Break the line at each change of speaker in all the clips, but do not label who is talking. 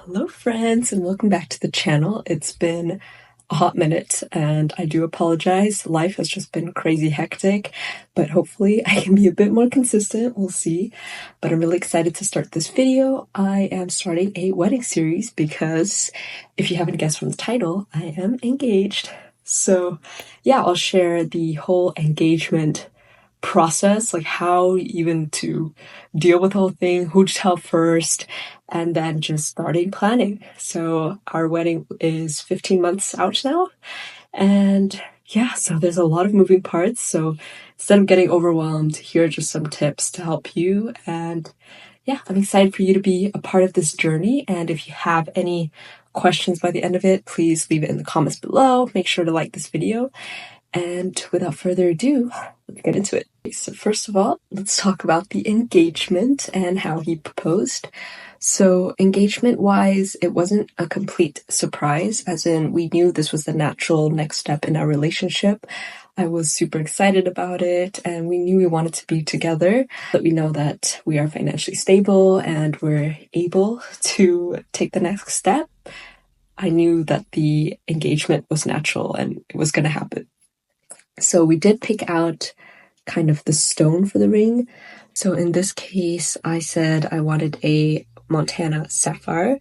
Hello friends, and welcome back to the channel. It's been a hot minute and I do apologize. Life has just been crazy hectic, but hopefully I can be a bit more consistent. We'll see. But I'm really excited to start this video. I am starting a wedding series because if you haven't guessed from the title, I am engaged. So yeah, I'll share the whole engagement process, like how even to deal with the whole thing, who to tell first, and then just starting planning. So our wedding is 15 months out now, and yeah, so there's a lot of moving parts. So instead of getting overwhelmed, here are just some tips to help you. And yeah, I'm excited for you to be a part of this journey. And if you have any questions by the end of it, please leave it in the comments below. Make sure to like this video. And without further ado, let's get into it. So first of all, let's talk about the engagement and how he proposed. So engagement-wise, it wasn't a complete surprise, as in we knew this was the natural next step in our relationship. I was super excited about it, and we knew we wanted to be together, but we know that we are financially stable and we're able to take the next step. I knew that the engagement was natural and it was going to happen. So we did pick out kind of the stone for the ring. So in this case, I said I wanted a Montana sapphire.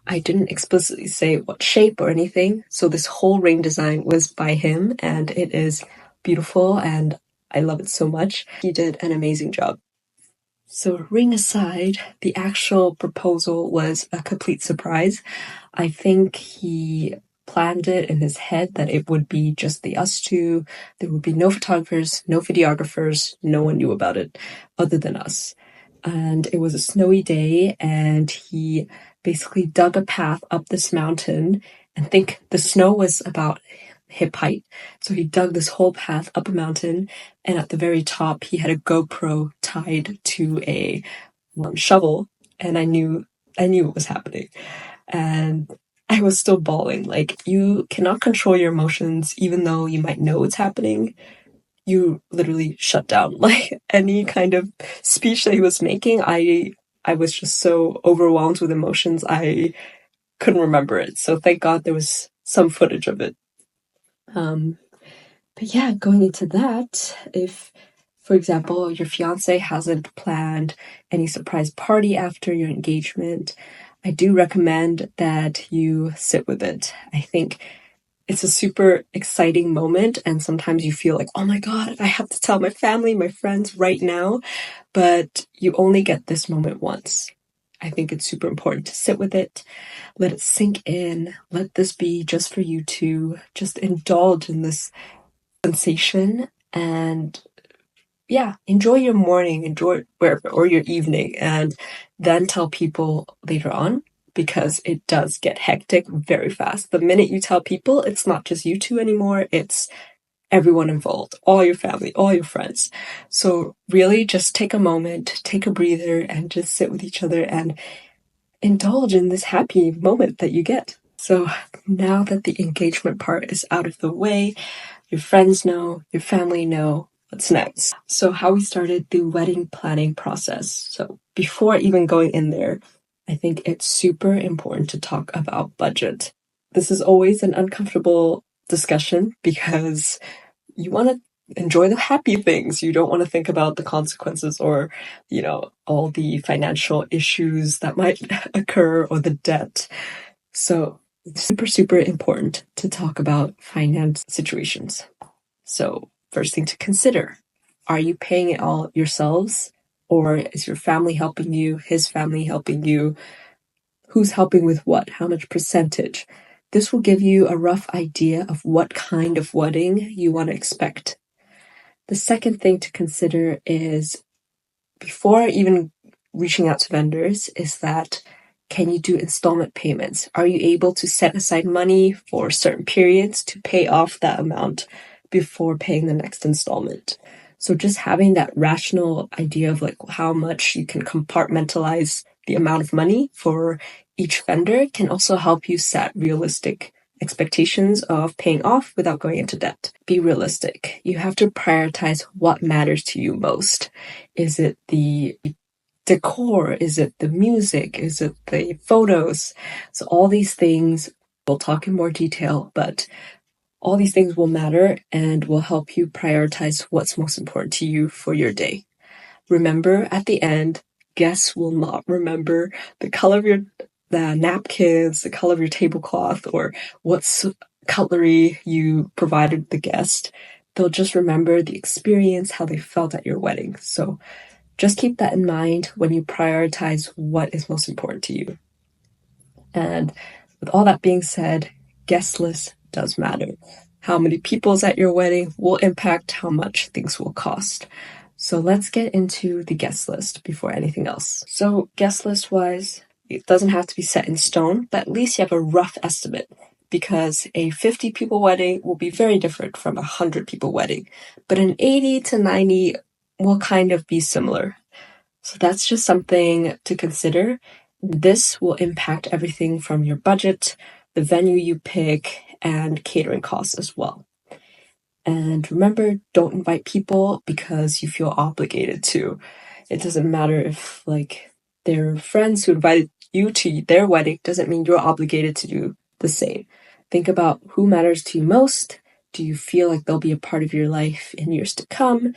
I didn't explicitly say what shape or anything. So this whole ring design was by him and it is beautiful and I love it so much. He did an amazing job. So ring aside, the actual proposal was a complete surprise. I think he planned it in his head that it would be just us two. There would be no photographers, no videographers. No one knew about it other than us. And it was a snowy day and he basically dug a path up this mountain, and think the snow was about hip height. So he dug this whole path up a mountain, and at the very top he had a GoPro tied to a shovel, and I knew it was happening. And I was still bawling. Like, you cannot control your emotions, even though you might know it's happening. You literally shut down. Like, any kind of speech that he was making, I was just so overwhelmed with emotions, I couldn't remember it. So thank God there was some footage of it. But yeah, going into that, if, for example, your fiance hasn't planned any surprise party after your engagement, I do recommend that you sit with it. I think it's a super exciting moment, and sometimes you feel like, oh my God, I have to tell my family, my friends right now, but you only get this moment once. I think it's super important to sit with it, let it sink in, let this be just for you to just indulge in this sensation, and yeah, enjoy your morning, enjoy wherever, or your evening, and then tell people later on, because it does get hectic very fast. The minute you tell people, it's not just you two anymore, it's everyone involved, all your family, all your friends. So really just take a moment, take a breather, and just sit with each other and indulge in this happy moment that you get. So now that the engagement part is out of the way, your friends know, your family know, what's next? So how we started the wedding planning process. So before even going in there, I think it's super important to talk about budget. This is always an uncomfortable discussion because you want to enjoy the happy things. You don't want to think about the consequences or, all the financial issues that might occur or the debt. So it's super, super important to talk about finance situations. So first thing to consider, are you paying it all yourselves, or is your family helping you, his family helping you? Who's helping with what? How much percentage? This will give you a rough idea of what kind of wedding you want to expect. The second thing to consider is, before even reaching out to vendors, is that can you do installment payments? Are you able to set aside money for certain periods to pay off that amount before paying the next installment? So just having that rational idea of like how much you can compartmentalize the amount of money for each vendor can also help you set realistic expectations of paying off without going into debt. Be realistic. You have to prioritize what matters to you most. Is it the decor? Is it the music? Is it the photos? So all these things, we'll talk in more detail, but all these things will matter and will help you prioritize what's most important to you for your day. Remember, at the end, guests will not remember the color of the napkins, the color of your tablecloth, or what cutlery you provided the guest. They'll just remember the experience, how they felt at your wedding. So just keep that in mind when you prioritize what is most important to you. And with all that being said, guest list does matter. How many people's at your wedding will impact how much things will cost. So let's get into the guest list before anything else. So guest list wise, it doesn't have to be set in stone, but at least you have a rough estimate, because a 50 people wedding will be very different from a 100 people wedding, but an 80 to 90 will kind of be similar. So that's just something to consider. This will impact everything from your budget, the venue you pick, and catering costs as well. And remember, don't invite people because you feel obligated to. It doesn't matter if they're friends who invited you to their wedding, doesn't mean you're obligated to do the same. Think about who matters to you most. Do you feel like they'll be a part of your life in years to come?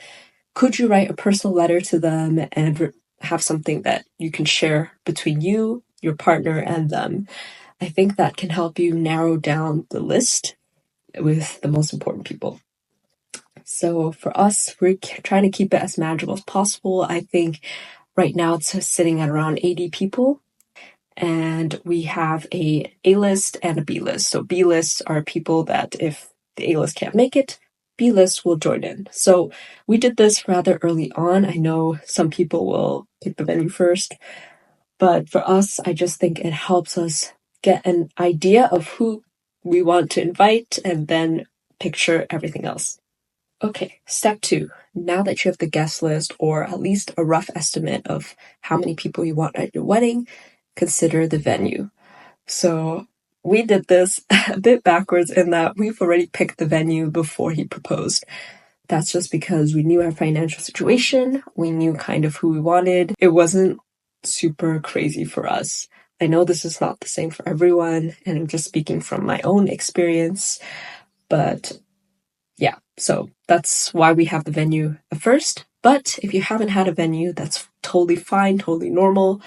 Could you write a personal letter to them and have something that you can share between you, your partner, and them? I think that can help you narrow down the list with the most important people. So for us, we're trying to keep it as manageable as possible. I think right now it's sitting at around 80 people. And we have a A-list and a B-list. So B-lists are people that if the A-list can't make it, B-list will join in. So we did this rather early on. I know some people will pick the venue first, but for us, I just think it helps us get an idea of who we want to invite and then picture everything else. Okay, step 2. Now that you have the guest list, or at least a rough estimate of how many people you want at your wedding, consider the venue. So we did this a bit backwards in that we've already picked the venue before he proposed. That's just because we knew our financial situation. We knew kind of who we wanted. It wasn't super crazy for us. I know this is not the same for everyone, and I'm just speaking from my own experience, but yeah, so that's why we have the venue first. But if you haven't had a venue, that's totally fine, totally normal.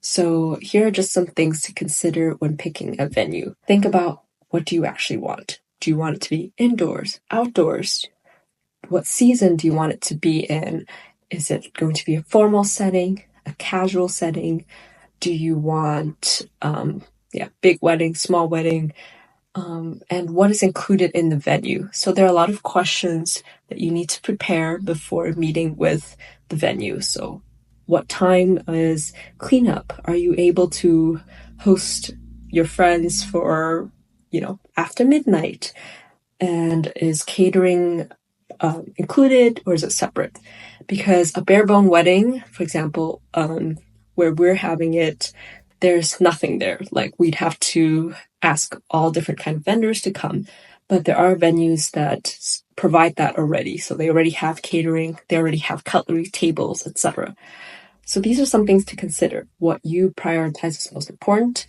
So here are just some things to consider when picking a venue. Think about, what do you actually want? Do you want it to be indoors, outdoors? What season do you want it to be in? Is it going to be a formal setting, a casual setting? Do you want big wedding, small wedding? And what is included in the venue? So there are a lot of questions that you need to prepare before meeting with the venue. So what time is cleanup? Are you able to host your friends for, after midnight? And is catering included, or is it separate? Because a bare bone wedding, for example, where we're having it, there's nothing there. We'd have to ask all different kind of vendors to come. But there are venues that provide that already. So they already have catering, they already have cutlery, tables, etc. So these are some things to consider. What you prioritize is most important,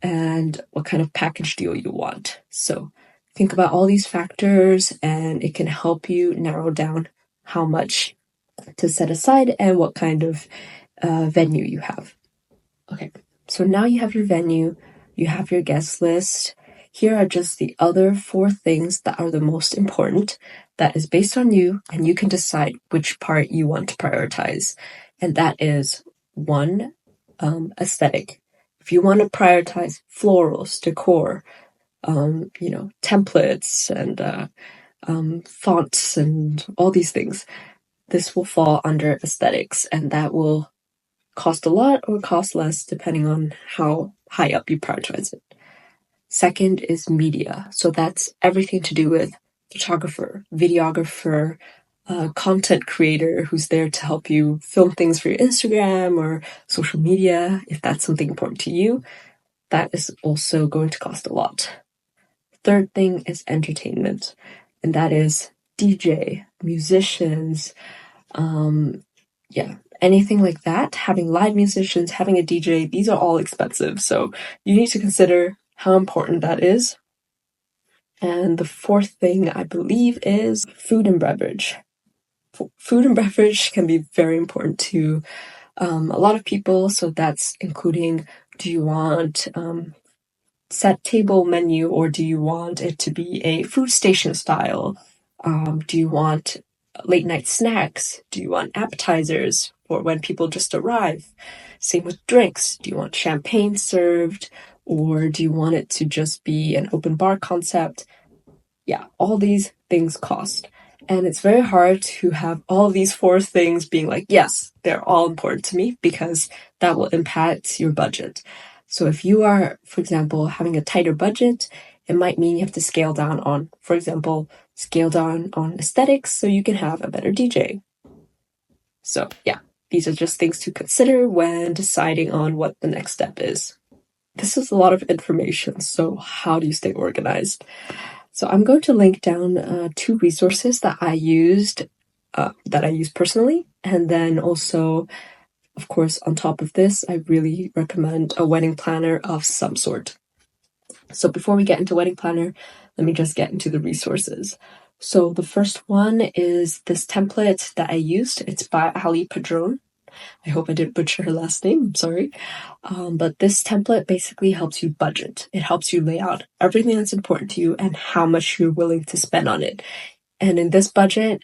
and what kind of package deal you want. So think about all these factors, and it can help you narrow down how much to set aside and what kind of venue you have. Okay, so now you have your venue, you have your guest list. Here are just the other 4 things that are the most important. That is based on you, and you can decide which part you want to prioritize. And that is 1, aesthetic. If you want to prioritize florals, decor, templates and fonts and all these things, this will fall under aesthetics, and that will cost a lot or cost less depending on how high up you prioritize it. Second is media. So that's everything to do with photographer, videographer, content creator who's there to help you film things for your Instagram or social media. If that's something important to you, that is also going to cost a lot. Third thing is entertainment, and that is DJ, musicians, anything like that, having live musicians, having a DJ, these are all expensive. So you need to consider how important that is. And the fourth thing, I believe, is food and beverage. Food and beverage can be very important to a lot of people. So that's including, do you want set table menu, or do you want it to be a food station style? Do you want late night snacks? Do you want appetizers for when people just arrive? Same with drinks. Do you want champagne served, or do you want it to just be an open bar concept? Yeah, all these things cost. And it's very hard to have all these four things being like, yes, they're all important to me, because that will impact your budget. So if you are, for example, having a tighter budget, it might mean you have to scale down on, for example, scale down on aesthetics so you can have a better DJ. So yeah, these are just things to consider when deciding on what the next step is. This is a lot of information, so how do you stay organized? So I'm going to link down 2 resources that I use personally. And then also, of course, on top of this, I really recommend a wedding planner of some sort. So before we get into wedding planner, let me just get into the resources. So the first one is this template that I used. It's by Ali Padron. I hope I didn't butcher her last name, I'm sorry. But this template basically helps you budget. It helps you lay out everything that's important to you and how much you're willing to spend on it. And in this budget,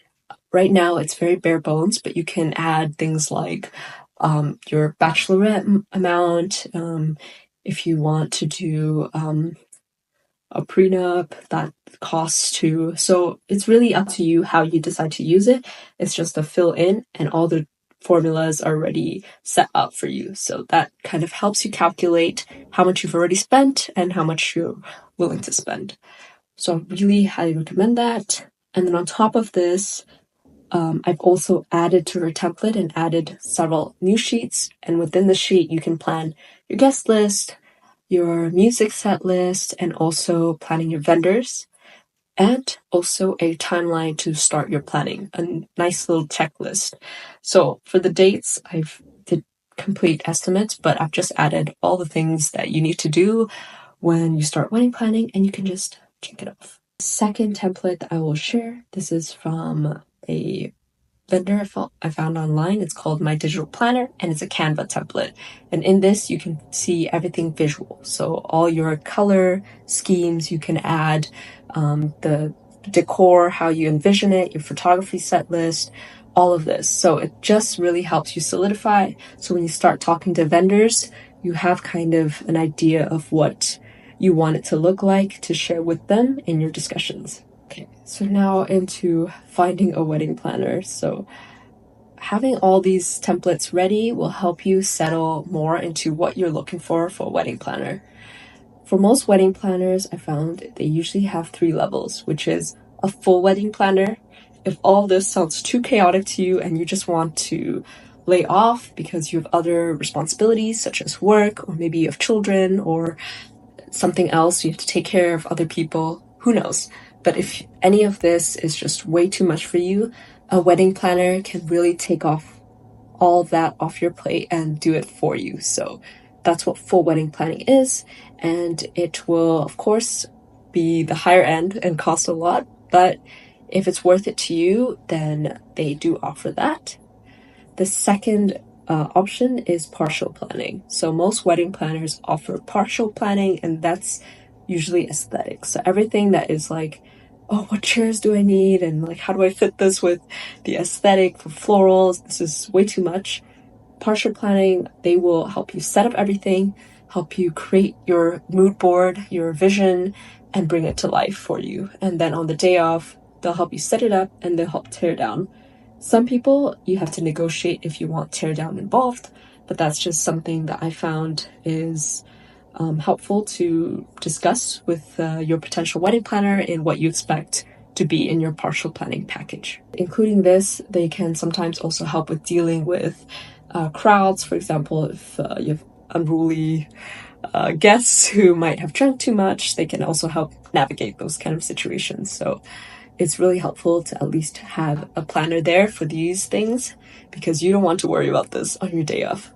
right now it's very bare bones, but you can add things like your bachelorette amount. If you want to do a prenup, that costs too. So it's really up to you how you decide to use it. It's just a fill in, and all the formulas are already set up for you. So that kind of helps you calculate how much you've already spent and how much you're willing to spend. So I really highly recommend that. And then on top of this, I've also added to her template and added several new sheets. And within the sheet, you can plan your guest list, your music set list, and also planning your vendors. And also a timeline to start your planning, a nice little checklist. So for the dates, I've did complete estimates, but I've just added all the things that you need to do when you start wedding planning, and you can just check it off. Second template that I will share, this is from a vendor I found online. It's called My Digital Planner, and it's a Canva template. And in this, you can see everything visual. So all your color schemes, you can add the decor, how you envision it, your photography set list, all of this. So it just really helps you solidify. So when you start talking to vendors, you have kind of an idea of what you want it to look like to share with them in your discussions. Okay, so now into finding a wedding planner. So having all these templates ready will help you settle more into what you're looking for a wedding planner. For most wedding planners, I found they usually have 3 levels, which is a full wedding planner. If all this sounds too chaotic to you and you just want to lay off because you have other responsibilities such as work, or maybe you have children or something else, you have to take care of other people, who knows? But if any of this is just way too much for you, a wedding planner can really take off all that off your plate and do it for you. So that's what full wedding planning is. And it will, of course, be the higher end and cost a lot. But if it's worth it to you, then they do offer that. The second option is partial planning. So most wedding planners offer partial planning, and that's usually aesthetics. So everything that is like, oh, what chairs do I need? And like, how do I fit this with the aesthetic for florals? This is way too much. Partial planning, they will help you set up everything, help you create your mood board, your vision, and bring it to life for you. And then on the day of, they'll help you set it up and they'll help tear down. Some people, you have to negotiate if you want tear down involved, but that's just something that I found is helpful to discuss with your potential wedding planner in what you expect to be in your partial planning package. Including this, they can sometimes also help with dealing with crowds. For example, if you have unruly guests who might have drunk too much, they can also help navigate those kind of situations. So it's really helpful to at least have a planner there for these things, because you don't want to worry about this on your day off,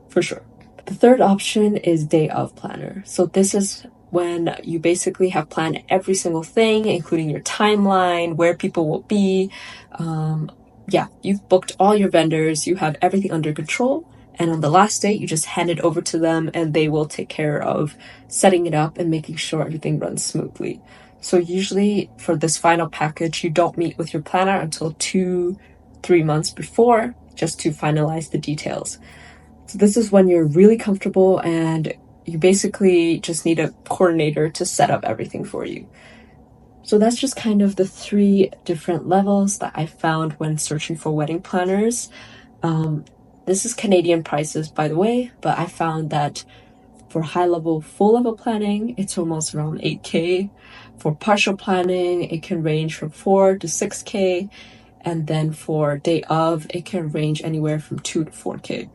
for sure. The third option is day of planner. So this is when you basically have planned every single thing, including your timeline, where people will be. Yeah, you've booked all your vendors, you have everything under control. And on the last day, you just hand it over to them and they will take care of setting it up and making sure everything runs smoothly. So usually for this final package, you don't meet with your planner until 2-3 months before, just to finalize the details. So this is when you're really comfortable and you basically just need a coordinator to set up everything for you. So that's just kind of the 3 different levels that I found when searching for wedding planners. This is Canadian prices, by the way, but I found that for high level, full level planning, it's almost around 8K. For partial planning, it can range from 4 to 6K. And then for day of, it can range anywhere from 2 to 4K.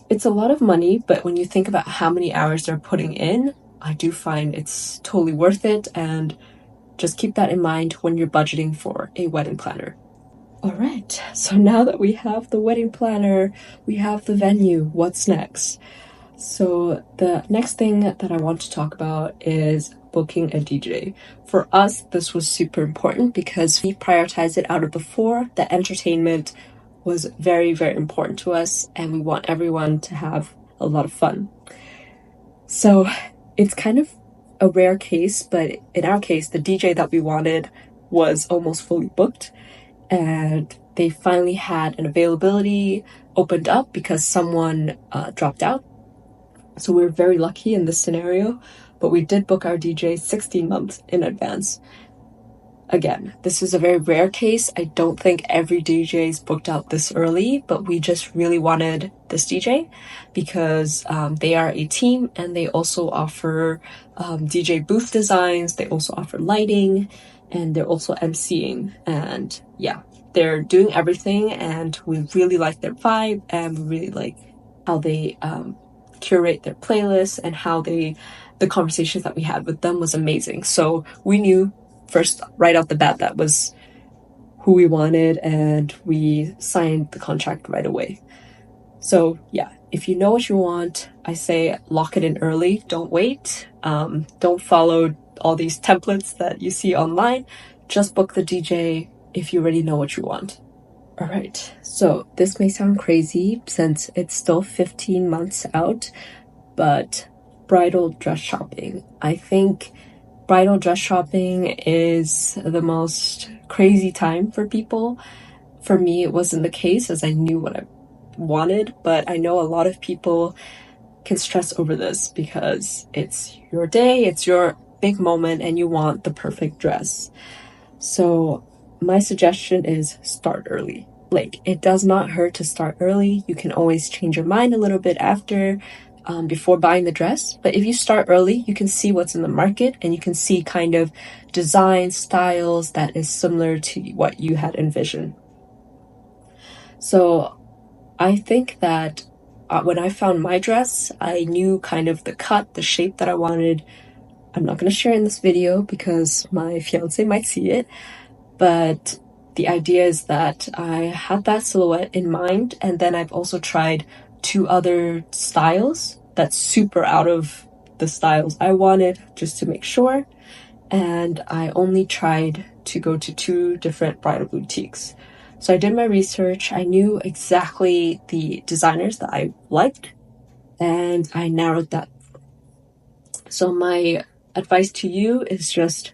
It's a lot of money, but when you think about how many hours they're putting in, I do find it's totally worth it. And just keep that in mind when you're budgeting for a wedding planner. All right, so now that we have the wedding planner, we have the venue, what's next? So the next thing that I want to talk about is booking a DJ. For us, this was super important because we prioritized it out of the 4. The entertainment was very, very important to us, and we want everyone to have a lot of fun. So it's kind of a rare case, but in our case, the DJ that we wanted was almost fully booked, and they finally had an availability opened up because someone dropped out. So we're very lucky in this scenario, but we did book our DJ 16 months in advance. Again, this is a very rare case. I don't think every DJ is booked out this early, but we just really wanted this DJ because they are a team and they also offer DJ booth designs. They also offer lighting and they're also MCing. And yeah, they're doing everything and we really like their vibe and we really like how they curate their playlists and how the conversations that we had with them was amazing. So we knew first right off the bat that was who we wanted and we signed the contract right away. So yeah, if you know what you want, I say lock it in early. Don't wait. Don't follow all these templates that you see online. Just book the DJ if you already know what you want. All right, so this may sound crazy since it's still 15 months out, but bridal dress shopping. I think bridal dress shopping is the most crazy time for people. For me, it wasn't the case as I knew what I wanted, but I know a lot of people can stress over this because it's your day, it's your big moment, and you want the perfect dress. So my suggestion is start early. Like, it does not hurt to start early. You can always change your mind a little bit after, before buying the dress. But if you start early, you can see what's in the market and you can see kind of design styles that is similar to what you had envisioned. So I think that when I found my dress, I knew kind of the cut, the shape that I wanted. I'm not going to share in this video because my fiance might see it, but the idea is that I had that silhouette in mind, and then I've also tried 2 other styles that's super out of the styles I wanted just to make sure, and I only tried to go to 2 different bridal boutiques. So I did my research, I knew exactly the designers that I liked, and I narrowed that. So my advice to you is just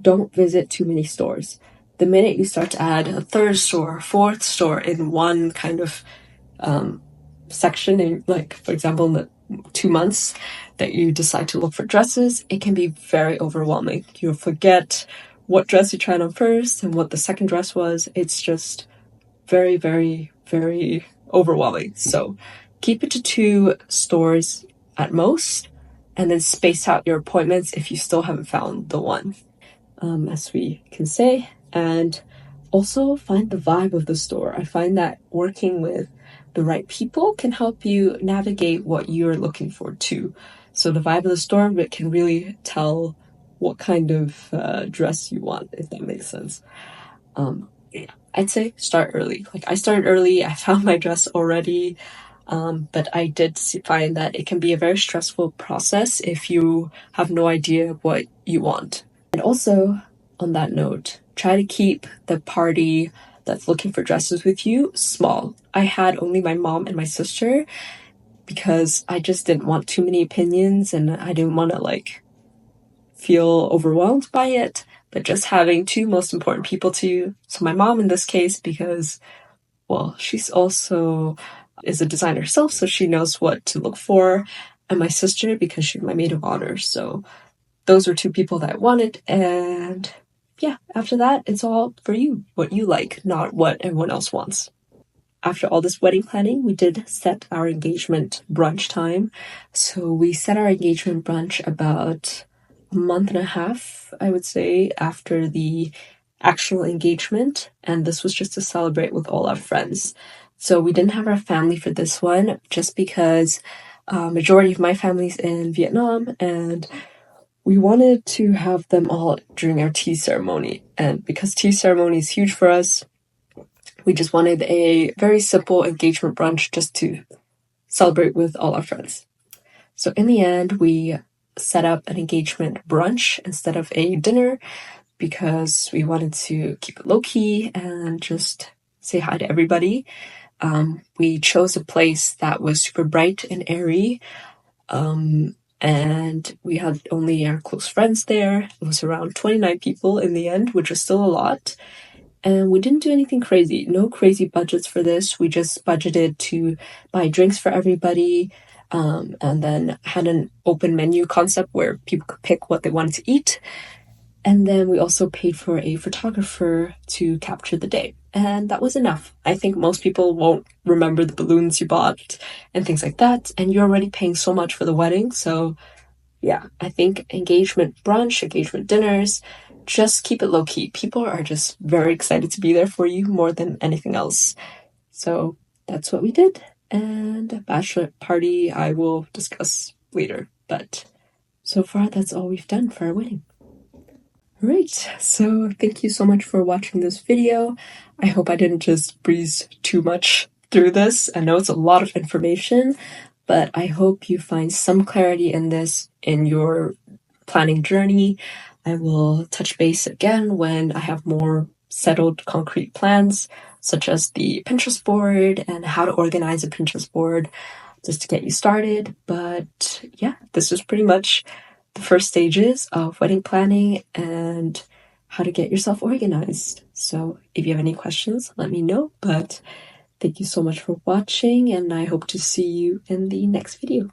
don't visit too many stores. The minute you start to add a 3rd store, 4th store in one kind of section, in, like, for example, in the 2 months that you decide to look for dresses, it can be very overwhelming. You'll forget what dress you tried on first and what the second dress was. It's just very, very, very overwhelming. So keep it to 2 stores at most, and then space out your appointments if you still haven't found the one, as we can say. And also find the vibe of the store. I find that working with the right people can help you navigate what you're looking for too. So the vibe of the store can really tell what kind of dress you want, if that makes sense. I'd say start early. Like, I started early, I found my dress already, but I did find that it can be a very stressful process if you have no idea what you want. And also, on that note, try to keep the party that's looking for dresses with you small. I had only my mom and my sister because I just didn't want too many opinions and I didn't want to like feel overwhelmed by it. But just having two most important people to you, so my mom in this case, because, well, she's also is a designer herself, so she knows what to look for, and my sister because she's my maid of honor. So those were two people that I wanted, and yeah, after that, it's all for you, what you like, not what everyone else wants. After all this wedding planning, we did set our engagement brunch time. So we set our engagement brunch about a month and a half, I would say, after the actual engagement. And this was just to celebrate with all our friends. So we didn't have our family for this one just because majority of my family's in Vietnam and we wanted to have them all during our tea ceremony. And because tea ceremony is huge for us, we just wanted a very simple engagement brunch just to celebrate with all our friends. So in the end, we set up an engagement brunch instead of a dinner because we wanted to keep it low-key and just say hi to everybody. We chose a place that was super bright and airy, and we had only our close friends there. It was around 29 people in the end, which is still a lot. And we didn't do anything crazy. No crazy budgets for this. We just budgeted to buy drinks for everybody, and then had an open menu concept where people could pick what they wanted to eat. And then we also paid for a photographer to capture the day. And that was enough. I think most people won't remember the balloons you bought and things like that. And you're already paying so much for the wedding. So yeah, I think engagement brunch, engagement dinners, just keep it low-key. People are just very excited to be there for you more than anything else. So that's what we did. And a bachelorette party I will discuss later. But so far, that's all we've done for our wedding. Alright, so thank you so much for watching this video. I hope I didn't just breeze too much through this. I know it's a lot of information, but I hope you find some clarity in this in your planning journey. I will touch base again when I have more settled concrete plans, such as the Pinterest board and how to organize a Pinterest board just to get you started. But yeah, this was pretty much the first stages of wedding planning and how to get yourself organized. So if you have any questions, let me know. But thank you so much for watching, and I hope to see you in the next video.